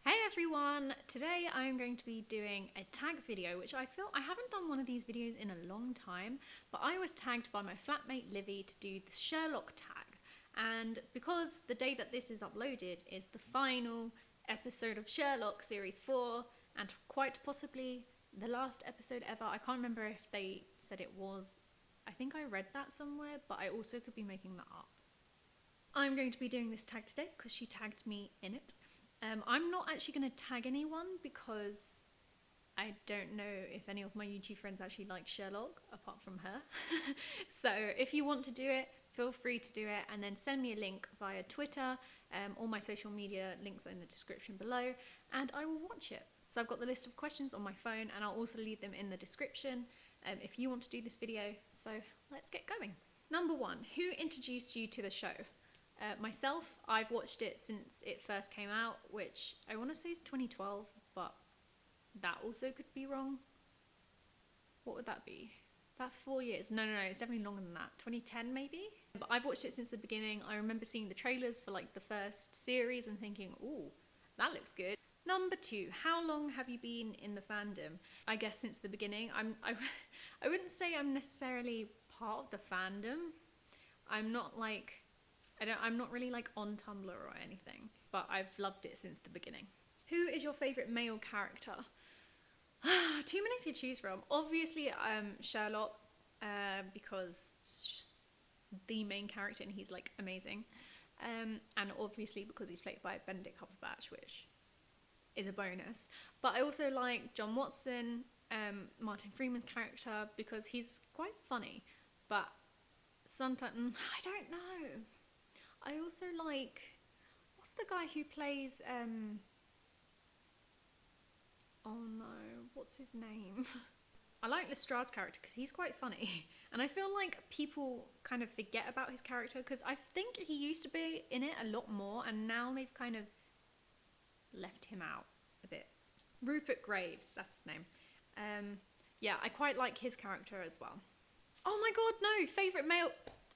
Hey everyone! Today I'm going to be doing a tag video, which I feel I haven't done one of these videos in a long time, but I was tagged by my flatmate Livvy to do the Sherlock tag. And because the day that this is uploaded is the final episode of Sherlock Series 4, and quite possibly the last episode ever, I can't remember if they said it was. I think I read that somewhere, but I also could be making that up. I'm going to be doing this tag today because she tagged me in it. I'm not actually going to tag anyone because I don't know if any of my YouTube friends actually like Sherlock apart from her. So if you want to do it, feel free to do it, and then send me a link via Twitter. All my social media links are in the description below, and I will watch it. So I've got the list of questions on my phone, and I'll also leave them in the description if you want to do this video. So let's get going. Number 1, who introduced you to the show? Myself, I've watched it since it first came out, which I want to say is 2012, but that also could be wrong. What would that be? That's 4 years. No, it's definitely longer than that. 2010 maybe? But I've watched it since the beginning. I remember seeing the trailers for like the first series and thinking, ooh, that looks good. Number 2, how long have you been in the fandom? I guess since the beginning. I wouldn't say I'm necessarily part of the fandom. I'm not really like on Tumblr or anything, but I've loved it since the beginning. Who is your favourite male character? Too many to choose from. Obviously, Sherlock, because it's just the main character and he's like amazing. And obviously because he's played by Benedict Cumberbatch, which is a bonus. But I also like John Watson, Martin Freeman's character, because he's quite funny. But sometimes, I don't know. I also like, what's the guy who plays, oh no, what's his name? I like Lestrade's character because he's quite funny. And I feel like people kind of forget about his character because I think he used to be in it a lot more and now they've kind of left him out a bit. Rupert Graves, that's his name. Yeah, I quite like his character as well. Oh my god, no, favourite male...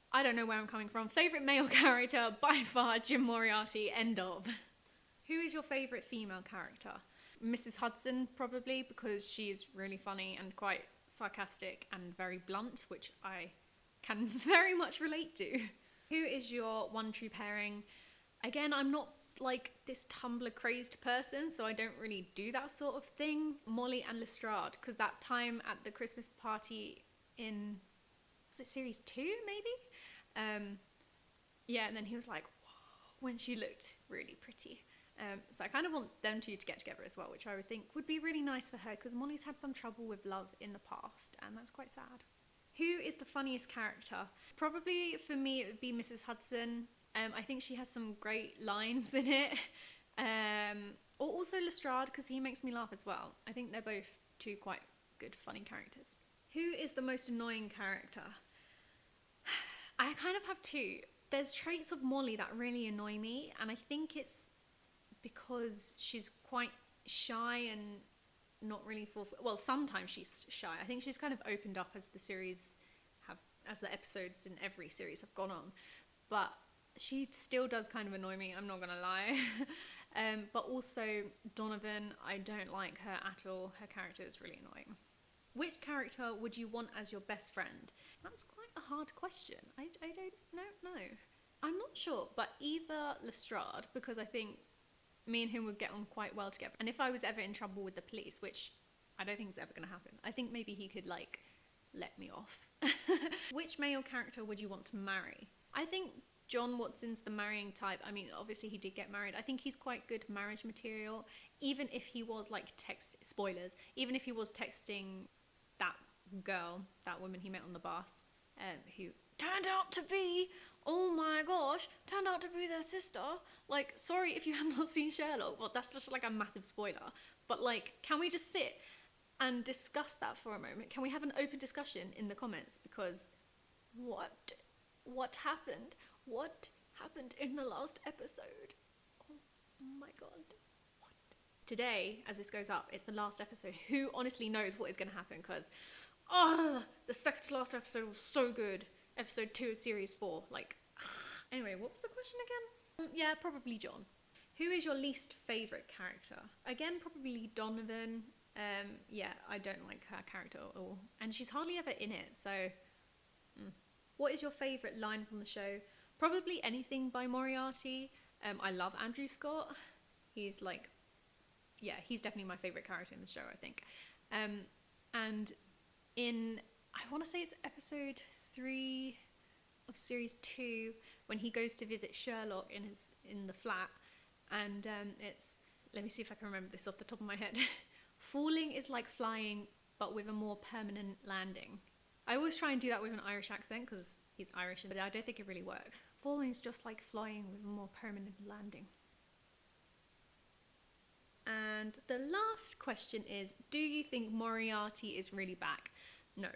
I don't know where I'm coming from. Favourite male character, by far, Jim Moriarty, end of. Who is your favourite female character? Mrs. Hudson, probably, because she is really funny and quite sarcastic and very blunt, which I can very much relate to. Who is your one true pairing? Again, I'm not like this Tumblr crazed person, so I don't really do that sort of thing. Molly and Lestrade, because that time at the Christmas party in... was it series 2 maybe? Yeah, and then he was like, whoa, when she looked really pretty. So I kind of want them two to get together as well, which I would think would be really nice for her because Molly's had some trouble with love in the past and that's quite sad. Who is the funniest character? Probably for me it would be Mrs. Hudson. I think she has some great lines in it. Or also Lestrade because he makes me laugh as well. I think they're both two quite good funny characters. Who is the most annoying character? I kind of have two. There's traits of Molly that really annoy me, and I think it's because she's quite shy and not really well, sometimes she's shy. I think she's kind of opened up as the episodes in every series have gone on, but she still does kind of annoy me, I'm not gonna lie. But also Donovan, I don't like her at all. Her character is really annoying. Which character would you want as your best friend? That's quite a hard question. I don't know. I'm not sure, but either Lestrade, because I think me and him would get on quite well together. And if I was ever in trouble with the police, which I don't think is ever going to happen, I think maybe he could like let me off. Which male character would you want to marry? I think John Watson's the marrying type. I mean, obviously he did get married. I think he's quite good marriage material, even if he was like even if he was texting that girl, that woman he met on the bus, who turned out to be, oh my gosh, turned out to be their sister. Like, sorry if you have not seen Sherlock, well, that's just like a massive spoiler. But like, can we just sit and discuss that for a moment? Can we have an open discussion in the comments? Because what happened? What happened in the last episode? Oh my god. Today, as this goes up, it's the last episode. Who honestly knows what is going to happen? Because, the second to last episode was so good. Episode 2 of series 4. Like, anyway, what was the question again? Yeah, probably John. Who is your least favourite character? Again, probably Donovan. Yeah, I don't like her character at all. And she's hardly ever in it, so... What is your favourite line from the show? Probably anything by Moriarty. I love Andrew Scott. He's like... Yeah, he's definitely my favourite character in the show, I think. And in... I want to say it's episode 3 of series 2, when he goes to visit Sherlock in the flat, and it's, let me see if I can remember this off the top of my head. Falling is like flying, but with a more permanent landing. I always try and do that with an Irish accent because he's Irish, but I don't think it really works. Falling is just like flying with a more permanent landing. And the last question is, do you think Moriarty is really back? No.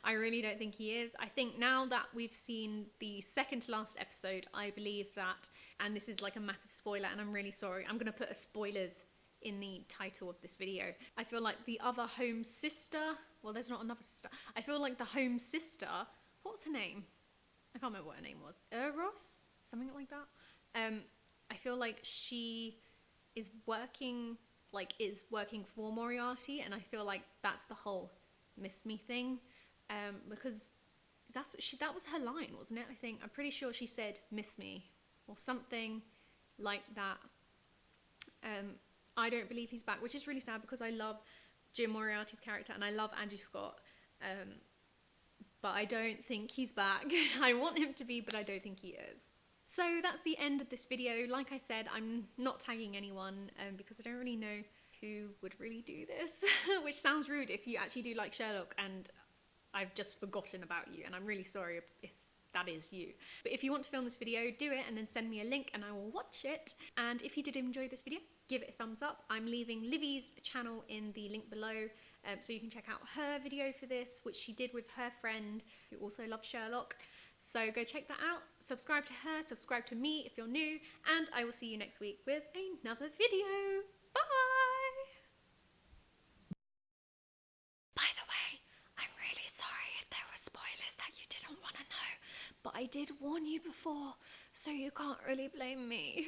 I really don't think he is. I think now that we've seen the second to last episode, I believe that, and this is like a massive spoiler, and I'm really sorry, I'm going to put a spoilers in the title of this video. I feel like the other home sister, well, there's not another sister. I feel like the home sister, what's her name? I can't remember what her name was. Eros? Something like that. I feel like she is working for Moriarty, and I feel like that's the whole miss me thing, because that was her line, wasn't it? I think, I'm pretty sure she said miss me or something like that. I don't believe he's back, which is really sad because I love Jim Moriarty's character and I love Andrew Scott, but I don't think he's back. I want him to be, but I don't think he is. So that's the end of this video. Like I said, I'm not tagging anyone because I don't really know who would really do this, which sounds rude if you actually do like Sherlock and I've just forgotten about you, and I'm really sorry if that is you. But if you want to film this video, do it and then send me a link and I will watch it. And if you did enjoy this video, give it a thumbs up. I'm leaving Livvy's channel in the link below, so you can check out her video for this, which she did with her friend who also loves Sherlock. So go check that out, subscribe to her, subscribe to me if you're new, and I will see you next week with another video. Bye! By the way, I'm really sorry if there were spoilers that you didn't want to know, but I did warn you before, so you can't really blame me.